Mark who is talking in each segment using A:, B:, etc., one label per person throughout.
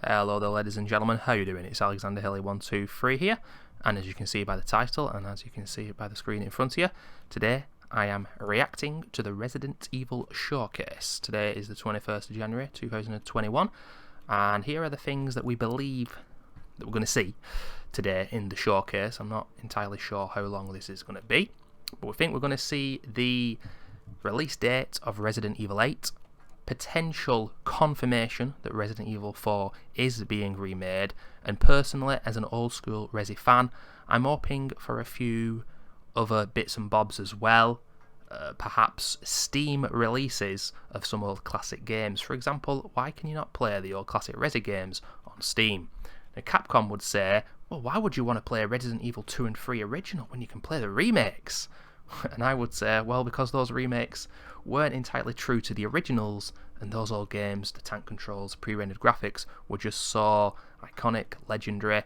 A: Hello there, ladies and gentlemen, how you doing? It's Alexander Hilly123 here, and as you can see by the title, and as you can see by the screen in front of you, today I am reacting to the Resident Evil Showcase. Today is the 21st of January 2021, and here are the things that we believe that we're going to see today in the showcase. I'm not entirely sure how long this is going to be, but we think we're going to see the release date of Resident Evil 8, potential confirmation that Resident Evil 4 is being remade, and personally, as an old school Resi fan, I'm hoping for a few other bits and bobs as well. Perhaps Steam releases of some old classic games. For example, why can you not play the old classic Resi games on Steam? Now, Capcom would say, well, why would you want to play Resident Evil 2 and 3 original when you can play the remakes? And I would say, well, because those remakes weren't entirely true to the originals, and those old games, the tank controls, pre-rendered graphics, were just so iconic, legendary.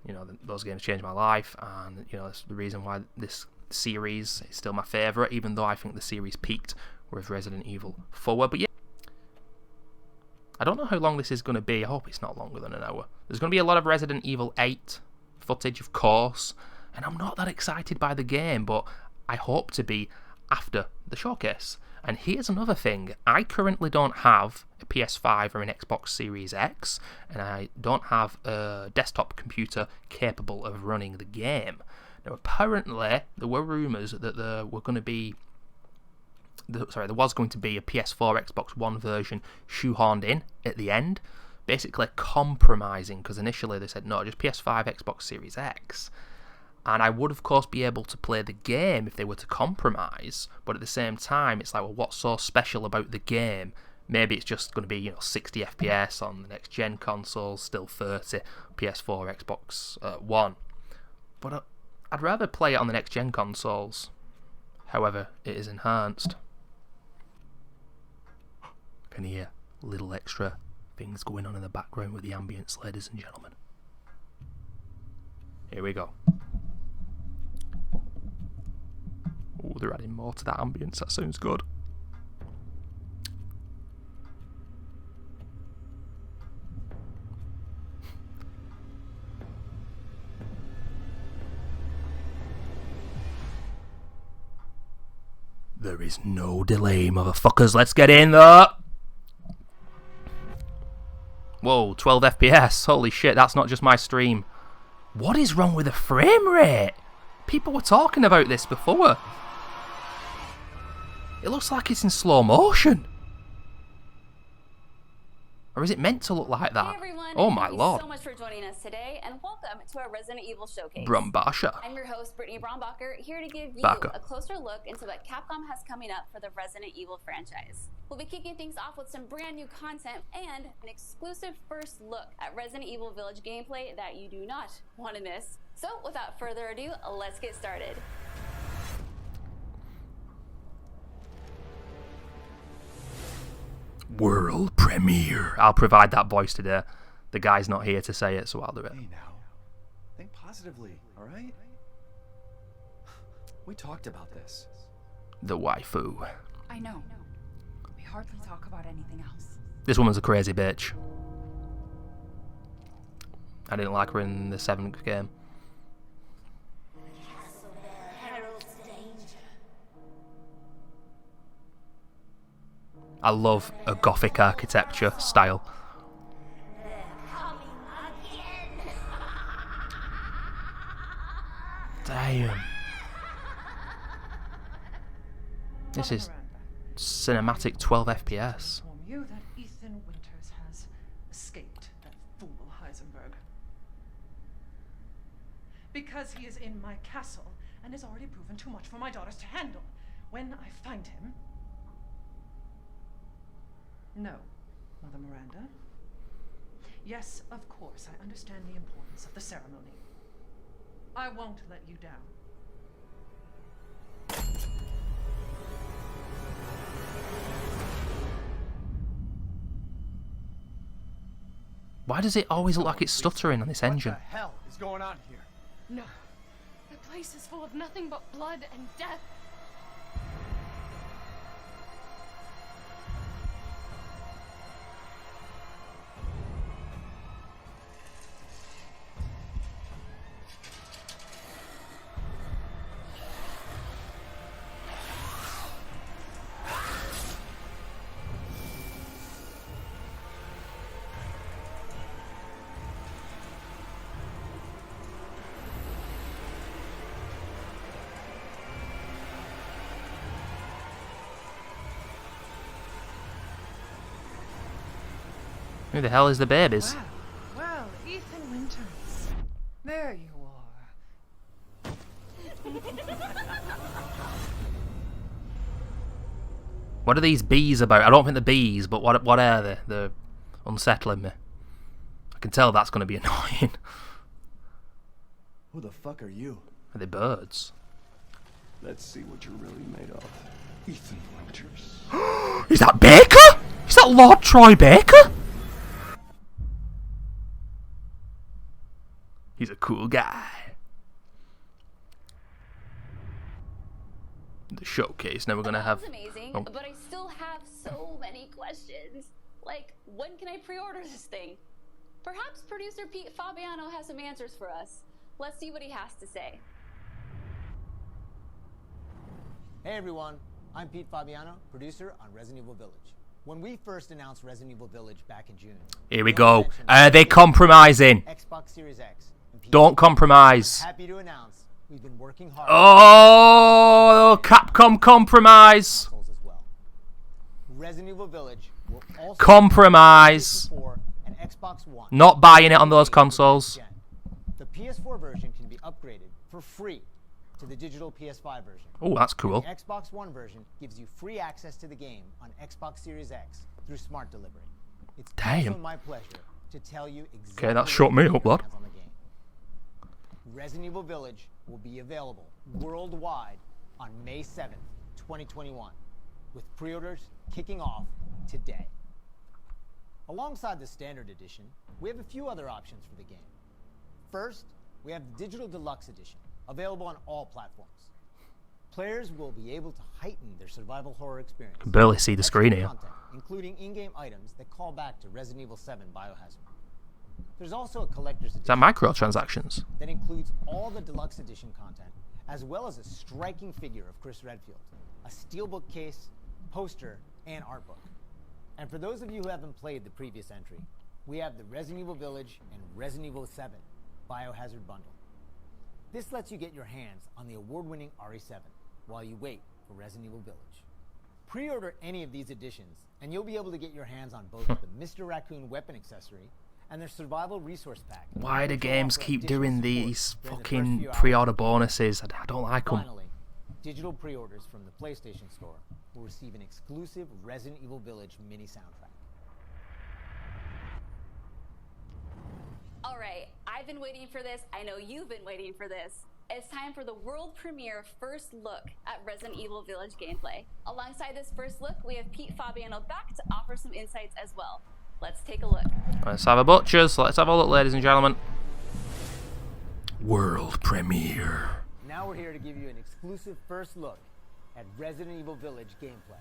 A: You know, those games changed my life, and you know, that's the reason why this series is still my favourite, even though I think the series peaked with Resident Evil 4. But yeah, I don't know how long this is going to be. I hope it's not longer than an hour. There's going to be a lot of Resident Evil 8 footage, of course, and I'm not that excited by the game, but I hope to be after the showcase. And here's another thing, I currently don't have a PS5 or an Xbox Series X, and I don't have a desktop computer capable of running the game. Now apparently there were rumours that there was going to be a PS4 Xbox One version shoehorned in at the end, basically compromising, because initially they said no, just PS5, Xbox Series X. And I would, of course, be able to play the game if they were to compromise, but at the same time, it's like, well, what's so special about the game? Maybe it's just going to be, you know, 60 FPS on the next-gen consoles, still 30 PS4, Xbox One. But I'd rather play it on the next-gen consoles, however it is enhanced. Can you hear little extra things going on in the background with the ambience, ladies and gentlemen? Here we go. Oh, they're adding more to that ambience. That sounds good. There is no delay, motherfuckers. Let's get in there. Whoa, 12 FPS. Holy shit, that's not just my stream. What is wrong with the frame rate? People were talking about this before. It looks like it's in slow motion. Or is it meant to look like that?
B: Hey everyone,
A: oh my lord.
B: Thank you so much for joining us today, and welcome to our Resident Evil Showcase.
A: Brumbasha.
B: I'm your host, Brittany Brombacher, here to give you a closer look into what Capcom has coming up for the Resident Evil franchise. We'll be kicking things off with some brand new content and an exclusive first look at Resident Evil Village gameplay that you do not want to miss. So without further ado, let's get started.
A: World premiere. I'll provide that voice today. The guy's not here to say it, so I'll do it.
C: Hey now, think positively, all right? We talked about this.
A: The waifu.
D: I know. We hardly talk about anything else.
A: This woman's a crazy bitch. I didn't like her in the 7th game. I love a gothic architecture style. Damn. This is cinematic 12 FPS.
E: You that Ethan Winters has escaped that fool Heisenberg. Because he is in my castle and has already proven too much for my daughters to handle. When I find him... No, Mother Miranda. Yes, of course, I understand the importance of the ceremony. I won't let you down.
A: Why does it always look like it's stuttering on this engine?
C: What the hell is going on here?
D: No. The place is full of nothing but blood and death.
A: Who the hell is the babies?
E: Well, Ethan Winters. There you are.
A: What are these bees about? I don't think they're bees, but what are they? They're unsettling me. I can tell that's going to be annoying.
C: Who the fuck are you?
A: Are they birds?
C: Let's see what you're really made of. Ethan Winters.
A: Is that Baker? Is that Lord Troy Baker? He's a cool guy. The showcase. Now we're gonna have.
B: That was amazing,
A: Oh.
B: but I still have so many questions. Like, when can I pre-order this thing? Perhaps producer Pete Fabiano has some answers for us. Let's see what he has to say.
F: Hey everyone, I'm Pete Fabiano, producer on Resident Evil Village. When we first announced Resident Evil Village back in June,
A: Here we go. They're compromising.
F: Xbox Series X. And PC.
A: Don't compromise.
F: Happy to announce we've been working hard.
A: Oh, Capcom compromise.
F: Consoles as well. Resident Evil Village will also
A: Compromise.
F: be PS4 and Xbox One.
A: Not buying it on those consoles.
F: The PS4 version can be upgraded for free to the digital PS5 version.
A: Oh, that's cool.
F: The Xbox One version gives you free access to the game on Xbox Series X through smart delivery. It's
A: Damn.
F: also my pleasure to tell you exactly
A: Okay, that shut me up, lad.
F: on the game. Resident Evil Village will be available worldwide on May 7th, 2021, with pre-orders kicking off today. Alongside the standard edition, we have a few other options for the game. First, we have the Digital Deluxe Edition, available on all platforms. Players will be able to heighten their survival horror experience.
A: Can barely see the
F: Extra
A: screen here.
F: content, including in-game items that call back to Resident Evil 7 Biohazard. There's also a collector's edition
A: Is that microtransactions?
F: that includes all the deluxe edition content, as well as a striking figure of Chris Redfield, a steelbook case, poster, and art book. And for those of you who haven't played the previous entry, we have the Resident Evil Village and Resident Evil 7 Biohazard bundle. This lets you get your hands on the award-winning RE7 while you wait for Resident Evil Village. Pre-order any of these editions, and you'll be able to get your hands on both the Mr. Raccoon weapon accessory and their survival resource pack.
A: Why do
F: which will
A: games
F: offer
A: keep
F: additional
A: doing
F: support
A: these
F: during the first
A: fucking
F: few hours.
A: pre-order bonuses? I don't like them.
F: Finally, digital pre-orders from the PlayStation Store will receive an exclusive Resident Evil Village mini soundtrack.
B: All right, I've been waiting for this. I know you've been waiting for this. It's time for the world premiere first look at Resident Evil Village gameplay. Alongside this first look, we have Pete Fabiano back to offer some insights as well. Let's take a look.
A: Let's have a butchers. Let's have a look, ladies and gentlemen. World premiere.
F: Now we're here to give you an exclusive first look at Resident Evil Village gameplay.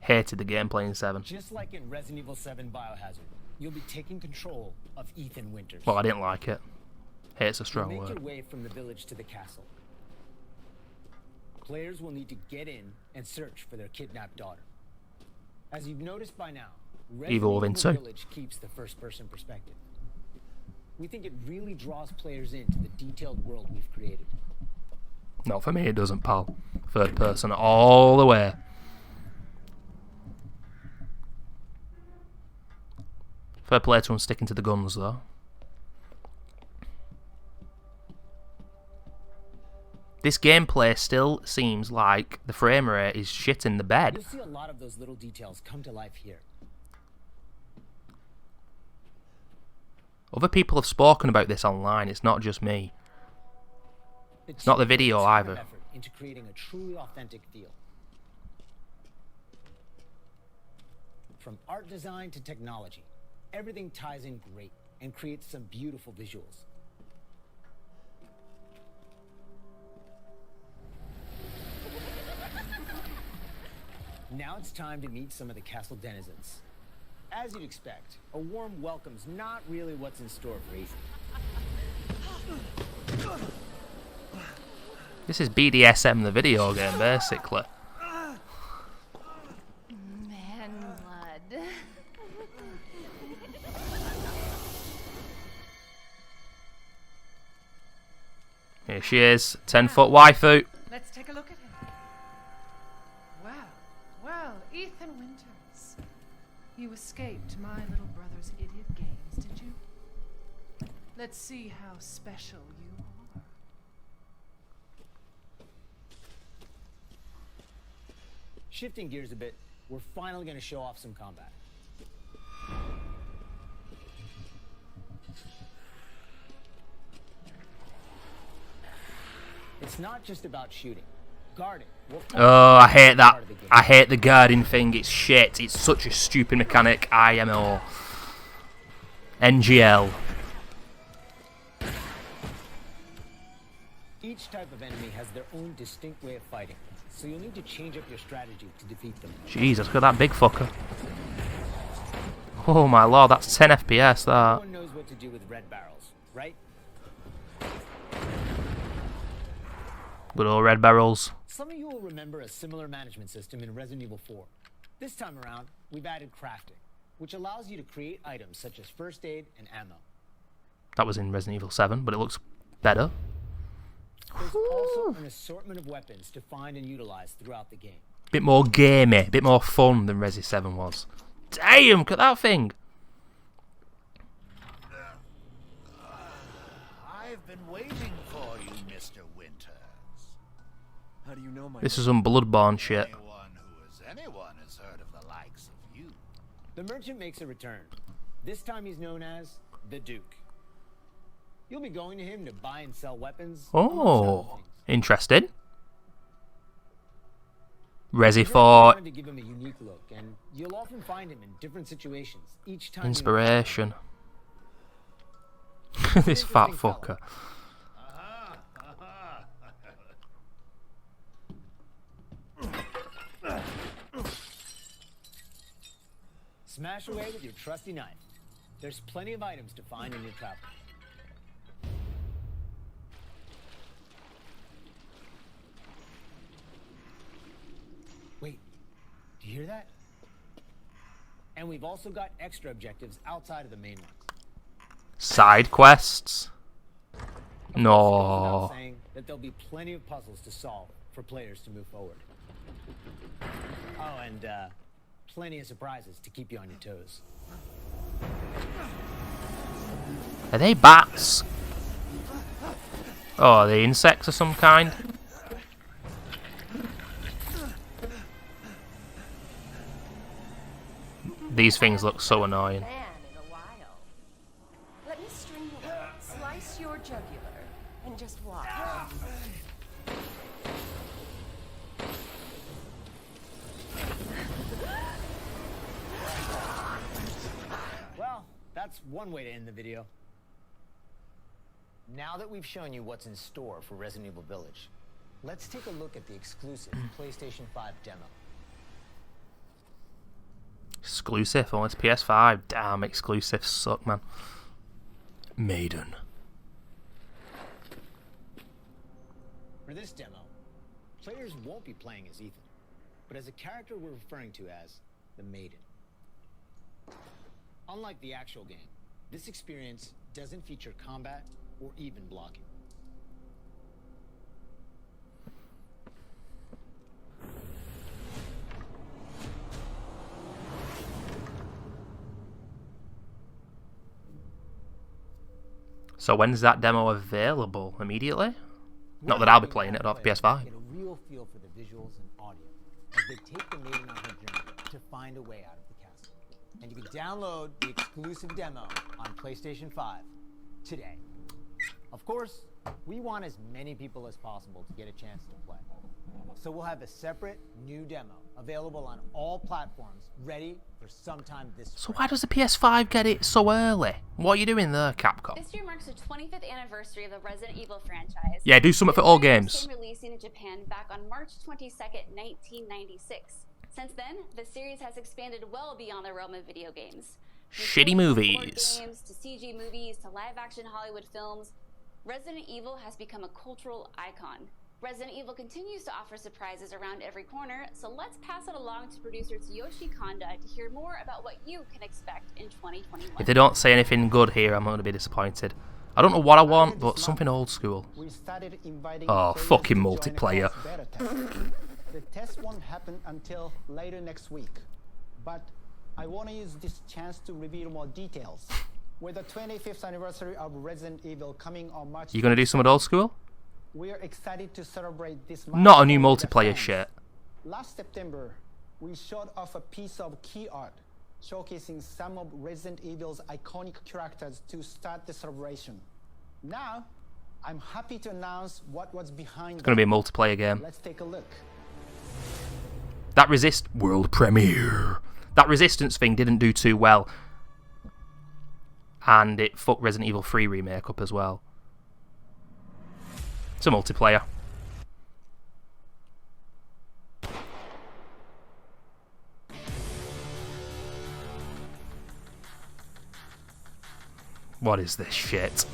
A: Hated the gameplay in 7.
F: Just like in Resident Evil 7 Biohazard, you'll be taking control of Ethan Winters.
A: Well, I didn't like it. Hate's a
F: You'll
A: strong
F: make your
A: word.
F: way from the village to the castle. Players will need to get in and search for their kidnapped daughter. As you've noticed by now, Resident
A: Evil
F: Evil
A: within two.
F: Village keeps the first-person perspective. We think it really draws players into the detailed world we've created.
A: Not for me, it doesn't, pal. Third person all the way. Fair play to them sticking to the guns, though. This gameplay still seems like the frame rate is shit in the bed.
F: You'll see a lot of those little details come to life here.
A: Other people have spoken about this online, it's not just me. It's not the video
F: It's time
A: either.
F: and effort into creating a truly authentic feel. From art design to technology, everything ties in great and creates some beautiful visuals. Now it's time to meet some of the castle denizens. As you'd expect, a warm welcome's not really what's in store for Ethan.
A: This is BDSM, the video game, basically.
D: Man blood.
A: Here she is, 10-foot waifu.
E: Let's take a look at him. Well, Ethan Winters. You escaped my little brother's idiot games, did you? Let's see how special you are.
F: Shifting gears a bit, we're finally going to show off some combat. It's not just about shooting. Guarding.
A: Oh, I hate that. I hate the guarding thing. It's shit. It's such a stupid mechanic. IMO. NGL.
F: Each type of enemy has their own distinct way of fighting, so you'll need to change up your strategy to defeat them.
A: Jesus, look at that big fucker. Oh my lord, that's 10 FPS, that.
F: Everyone knows what to do with red barrels, right?
A: Good old red barrels.
F: Some of you will remember a similar management system in Resident Evil 4. This time around, we've added crafting, which allows you to create items such as first aid and ammo.
A: That was in Resident Evil 7, but it looks better.
F: There's also an assortment of weapons to find and utilize throughout the game.
A: Bit more gamey, bit more fun than Resi 7 was. Damn, look at that thing.
G: I've been waiting for you, Mr. Winters.
C: How do you know my
A: This is some Bloodborne shit.
G: Anyone has heard of the likes of you.
F: The merchant makes a return. This time he's known as the Duke. You'll be going to him to buy and sell weapons.
A: Oh, interesting. Resi
F: For
A: 4.
F: to give him a unique look, and you'll often find him in different situations each time.
A: Inspiration. This fat fucker.
F: Smash away with your trusty knife. There's plenty of items to find in your travel. Wait, do you hear that? And we've also got extra objectives outside of the main ones.
A: Side quests.
F: Of course, it goes
A: No.
F: without saying that there'll be plenty of puzzles to solve for players to move forward. Oh, and plenty of surprises to keep you on your toes.
A: Are they bats? Oh, are they insects of some kind? These things look so annoying.
D: Man in a while. Let me string you up, slice your jugular, and just watch.
F: Well, that's one way to end the video. Now that we've shown you what's in store for Resident Evil Village, let's take a look at the exclusive PlayStation 5 demo.
A: Exclusive? Oh, it's PS5. Damn, exclusives suck, man. Maiden.
F: For this demo, players won't be playing as Ethan, but as a character we're referring to as the Maiden. Unlike the actual game, this experience doesn't feature combat or even blocking.
A: So when's that demo available? Immediately? Not that I'll be playing it, I don't have a PS5.
F: Get a real feel for the visuals and audio as they take the Maiden on her journey to find a way out of the castle. And you can download the exclusive demo on PlayStation 5 today. Of course, we want as many people as possible to get a chance to play. So we'll have a separate new demo available on all platforms, ready for sometime this
A: So
F: spring.
A: why does the PS5 get it so early? What are you doing there, Capcom?
B: This year marks the 25th anniversary of the Resident Evil franchise.
A: Yeah, do something for all
B: The
A: games.
B: series began releasing in Japan back on March 22nd, 1996. Since then, the series has expanded well beyond the realm of video games.
A: Shitty
B: From board
A: movies.
B: games to CG movies to live-action Hollywood films, Resident Evil has become a cultural icon. Resident Evil continues to offer surprises around every corner, so let's pass it along to producer Tsuyoshi Kanda to hear more about what you can expect in 2021.
A: If they don't say anything good here, I'm going to be disappointed. I don't know what I want, but something old school.
H: We started inviting
A: Oh,
H: players
A: fucking
H: to join
A: multiplayer.
H: us beta test. The test won't happen until later next week, but I want to use this chance to reveal more details. With the 25th anniversary of Resident Evil coming on March,
A: You gonna do some old school?
H: we are excited to celebrate this.
A: Not a new
H: milestone with the
A: multiplayer
H: fans.
A: shit.
H: Last September, we showed off a piece of key art showcasing some of Resident Evil's iconic characters to start the celebration. Now, I'm happy to announce what was behind
A: It's gonna be a multiplayer game.
H: Let's take a look.
A: That world premiere. That Resistance thing didn't do too well. And it fucked Resident Evil 3 remake up as well. It's a multiplayer. What is this shit?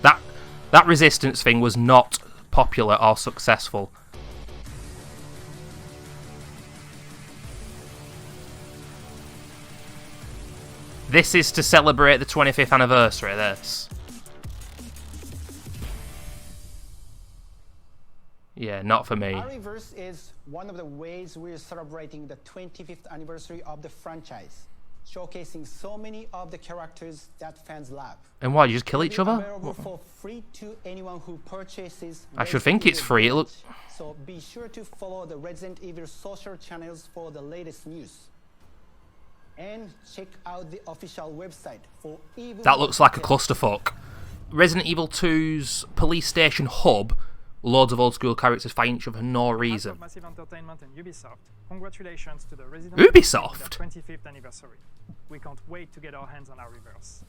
A: That Resistance thing was not popular or successful. This is to celebrate the 25th anniversary, this. Yeah, not for me.
H: Arrowverse is one of the ways we're celebrating the 25th anniversary of the franchise, showcasing so many of the characters that fans love.
A: And what, you just kill each other?
H: Available for free to anyone who purchases.
A: I should think it's free. It look.
H: So be sure to follow the Resident Evil social channels for the latest news. And check out the official website for even
A: That looks like a clusterfuck. Resident Evil 2's police station hub. Loads of old school characters fighting each other for no reason.
I: Massive Entertainment and Ubisoft, congratulations to the Resident
A: Ubisoft?
I: Evil 25th anniversary. We can't wait to get our hands on our reverse.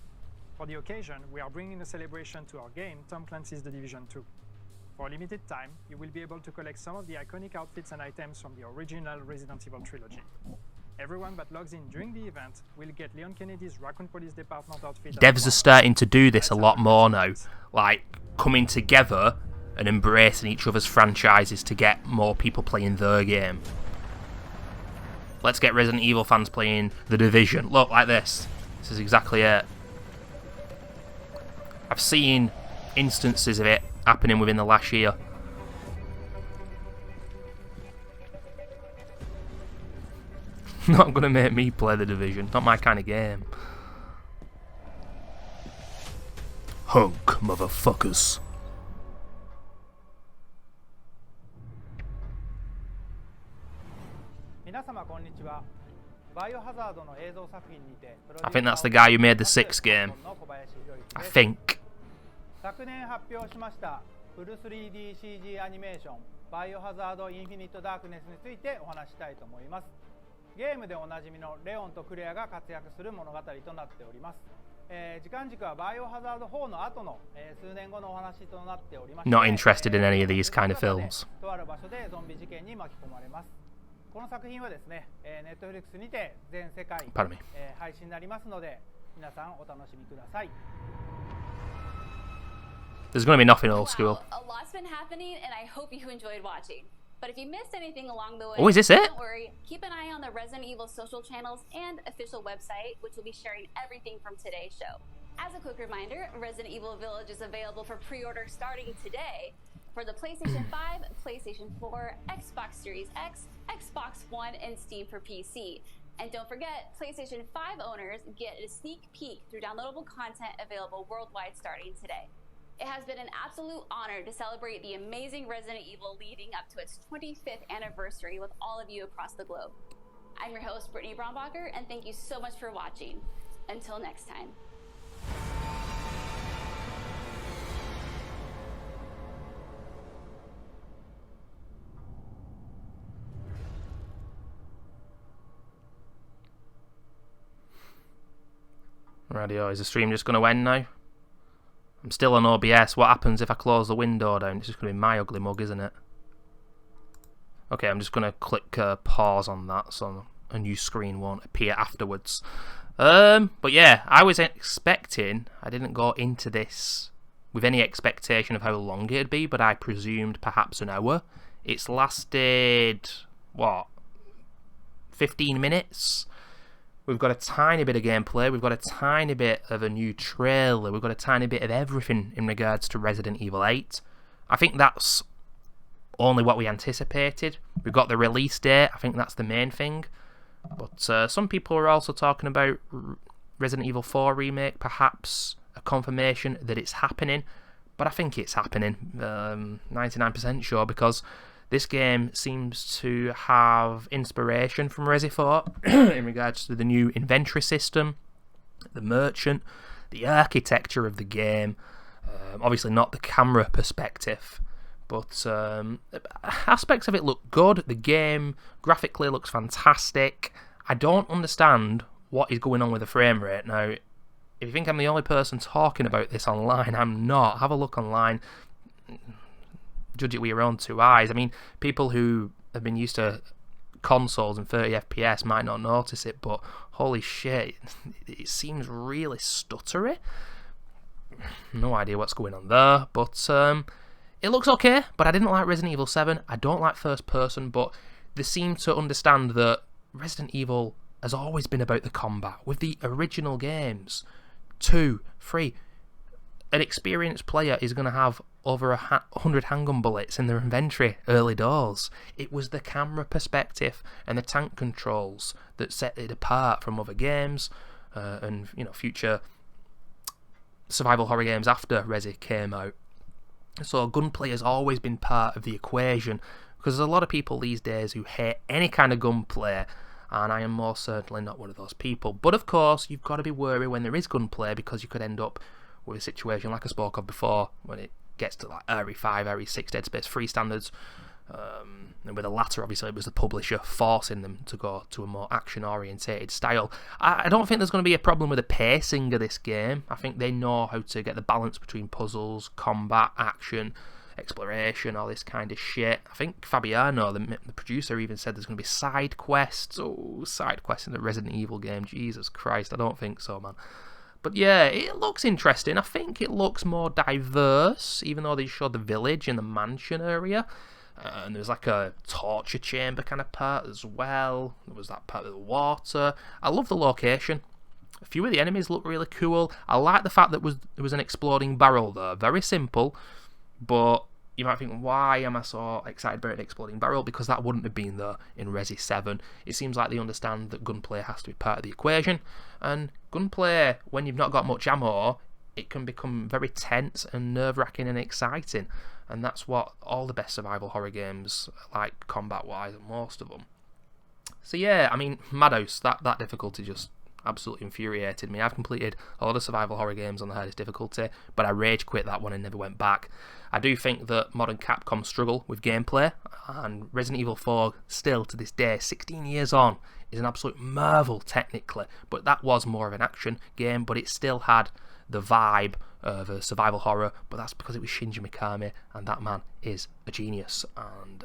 I: For the occasion, we are bringing a celebration to our game, Tom Clancy's The Division 2. For a limited time, you will be able to collect some of the iconic outfits and items from the original Resident Evil trilogy. Everyone that logs in during the event will get Leon Kennedy's Raccoon Police Department outfit.
A: Devs are starting to do this a lot more now. Like, coming together and embracing each other's franchises to get more people playing their game. Let's get Resident Evil fans playing The Division. Look, like this. This is exactly it. I've seen instances of it happening within the last year. Not gonna make me play The Division. Not my kind of game. Hunk, motherfuckers. I think that's the guy who made the 6 game. I think.
J: 昨年発表しましたフル 3DCG アニメーションバイオハザードインフィニットダークネスについてお話ししたいと思います。ゲームでおなじみのレオンとクレアが活躍する物語となっております。時間軸はバイオハザード4の後の数年後のお話となっておりまして
A: Not interested in any of these kind of films.
J: とある場所でゾンビ事件に巻き込まれます。この作品はですね、Netflix にて全世界、配信になりますので皆さんお楽しみください。
A: There's going to be nothing old school.
B: A lot's been happening, and I hope you enjoyed watching. But if you missed anything along the way,
A: oh, is this it?
B: Don't worry. Keep an eye on the Resident Evil social channels and official website, which will be sharing everything from today's show. As a quick reminder, Resident Evil Village is available for pre-order starting today for the PlayStation 5, PlayStation 4, Xbox Series X, Xbox One, and Steam for PC. And don't forget, PlayStation 5 owners get a sneak peek through downloadable content available worldwide starting today. It has been an absolute honor to celebrate the amazing Resident Evil leading up to its 25th anniversary with all of you across the globe. I'm your host, Brittany Brombacher, and thank you so much for watching. Until next time.
A: Radio, is the stream just going to end now? I'm still on OBS. What happens if I close the window down? It's just going to be my ugly mug, isn't it? Okay, I'm just going to click pause on that so a new screen won't appear afterwards. But yeah, I was expecting... I didn't go into this with any expectation of how long it'd be, but I presumed perhaps an hour. It's lasted... what? 15 minutes? We've got a tiny bit of gameplay, we've got a tiny bit of a new trailer, we've got a tiny bit of everything in regards to Resident Evil 8. I think that's only what we anticipated. We've got the release date, I think that's the main thing. But some people are also talking about Resident Evil 4 remake, perhaps a confirmation that it's happening. But I think it's happening, 99% sure, because this game seems to have inspiration from Resi 4 in regards to the new inventory system, the merchant, the architecture of the game, obviously not the camera perspective, but aspects of it look good. The game graphically looks fantastic. I don't understand what is going on with the frame rate. Now, if you think I'm the only person talking about this online, I'm not. Have a look online. Judge it with your own two eyes. I mean, people who have been used to consoles and 30 FPS might not notice it, but holy shit, it seems really stuttery. No idea what's going on there, but it looks okay. But I didn't like Resident Evil 7. I don't like first person, but they seem to understand that Resident Evil has always been about the combat. With the original games, 2, 3, an experienced player is going to have over 100 handgun bullets in their inventory early doors. It was the camera perspective and the tank controls that set it apart from other games and future survival horror games after Resi came out. So gunplay has always been part of the equation, because there's a lot of people these days who hate any kind of gunplay, and I am most certainly not one of those people. But of course, you've got to be wary when there is gunplay, because you could end up with a situation like I spoke of before, when it gets to like RE5, RE6, Dead Space 3 standards. And with the latter, obviously, it was the publisher forcing them to go to a more action-orientated style. I don't think there's going to be a problem with the pacing of this game. I think they know how to get the balance between puzzles, combat, action, exploration, all this kind of shit. I think Fabiano, the producer, even said there's going to be side quests. Oh, side quests in the Resident Evil game. Jesus Christ, I don't think so, man. But yeah, it looks interesting. I think it looks more diverse, even though they showed the village and the mansion area. And there's like a torture chamber kind of part as well. There was that part of the water. I love the location. A few of the enemies look really cool. I like the fact that there was an exploding barrel there. Very simple, but you might think, why am I so excited about an exploding barrel? Because that wouldn't have been there in Resi 7. It seems like they understand that gunplay has to be part of the equation. And gunplay, when you've not got much ammo, it can become very tense and nerve-wracking and exciting. And that's what all the best survival horror games like combat-wise, most of them. So yeah, I mean, Madhouse, that difficulty just absolutely infuriated me. I've completed a lot of survival horror games on the hardest difficulty, but I rage quit that one and never went back. I do think that modern Capcom struggle with gameplay, and Resident Evil 4 still to this day, 16 years on, is an absolute marvel technically, but that was more of an action game, but it still had the vibe of a survival horror, but that's because it was Shinji Mikami, and that man is a genius. And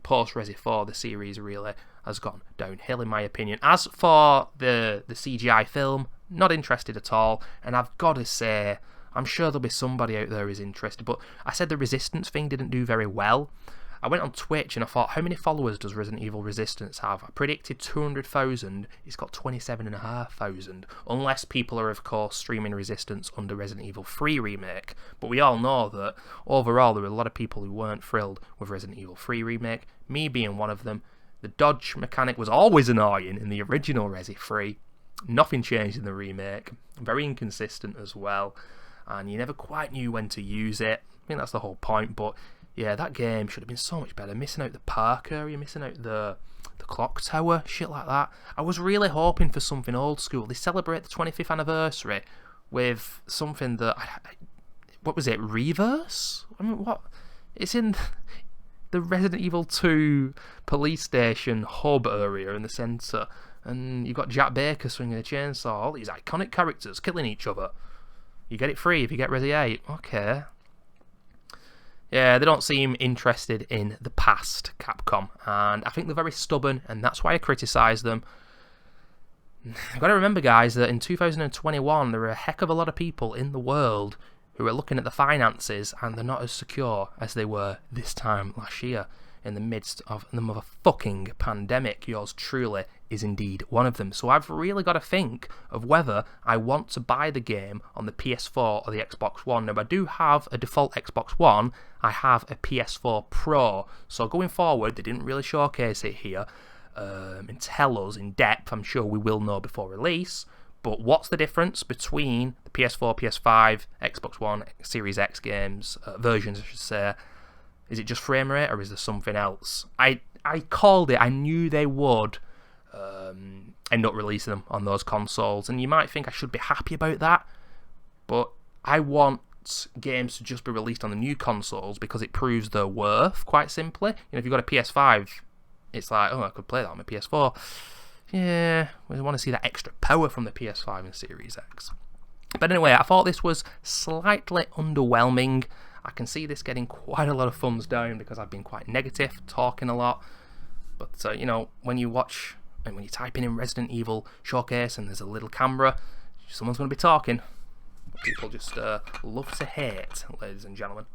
A: post Resi 4, the series really has gone downhill in my opinion. As for the CGI film, not interested at all, and I've got to say, I'm sure there'll be somebody out there who's interested, but I said the Resistance thing didn't do very well. I went on Twitch and I thought, how many followers does Resident Evil Resistance have? I predicted 200,000. It's got 27,500. Unless people are, of course, streaming Resistance under Resident Evil 3 Remake. But we all know that overall there were a lot of people who weren't thrilled with Resident Evil 3 Remake, me being one of them. The dodge mechanic was always annoying in the original Resi 3. Nothing changed in the remake. Very inconsistent as well. And you never quite knew when to use it. I think that's the whole point, but yeah, that game should have been so much better. Missing out the park area, missing out the clock tower, shit like that. I was really hoping for something old school. They celebrate the 25th anniversary with something that... what was it? Reverse? I mean, what? It's in the Resident Evil 2 police station hub area in the centre. And you've got Jack Baker swinging a chainsaw. All these iconic characters killing each other. You get it free if you get Resi 8. Okay. Yeah, they don't seem interested in the past, Capcom, and I think they're very stubborn, and that's why I criticise them. You've got to remember, guys, that in 2021 there are a heck of a lot of people in the world who are looking at the finances, and they're not as secure as they were this time last year. In the midst of the motherfucking pandemic, yours truly is indeed one of them. So I've really got to think of whether I want to buy the game on the PS4 or the Xbox One. Now, I do have a default Xbox One. I have a PS4 Pro. So going forward, they didn't really showcase it here. and tell us in depth. I'm sure we will know before release. But what's the difference between the PS4, PS5, Xbox One, Series X games, versions I should say? Is it just frame rate, or is there something else? I called it. I knew they would end up releasing them on those consoles, and you might think I should be happy about that, but I want games to just be released on the new consoles because it proves their worth, quite simply. If you've got a PS5, it's like, oh, I could play that on my PS4. Yeah, we want to see that extra power from the PS5 and Series X. But anyway, I thought this was slightly underwhelming. I can see this getting quite a lot of thumbs down because I've been quite negative, talking a lot. But, when you watch and when you type in Resident Evil Showcase and there's a little camera, someone's going to be talking. But people just love to hate, ladies and gentlemen.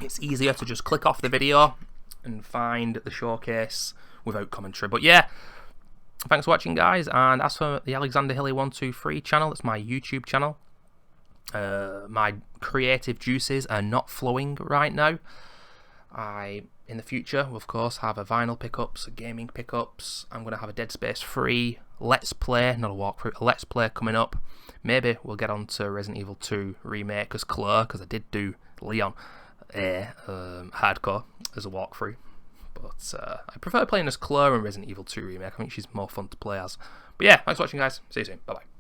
A: It's easier to just click off the video and find the showcase without commentary. But yeah, thanks for watching, guys. And as for the Alexander Hilly 123 channel, it's my YouTube channel. My creative juices are not flowing right now. In the future, will of course have a vinyl pickups, gaming pickups. I'm going to have a Dead Space 3 Let's Play, not a walkthrough, a Let's Play coming up. Maybe we'll get on to Resident Evil 2 Remake as Claire, because I did do Leon hardcore as a walkthrough. But I prefer playing as Claire in Resident Evil 2 Remake. I think she's more fun to play as. But yeah, thanks for watching, guys. See you soon. Bye-bye.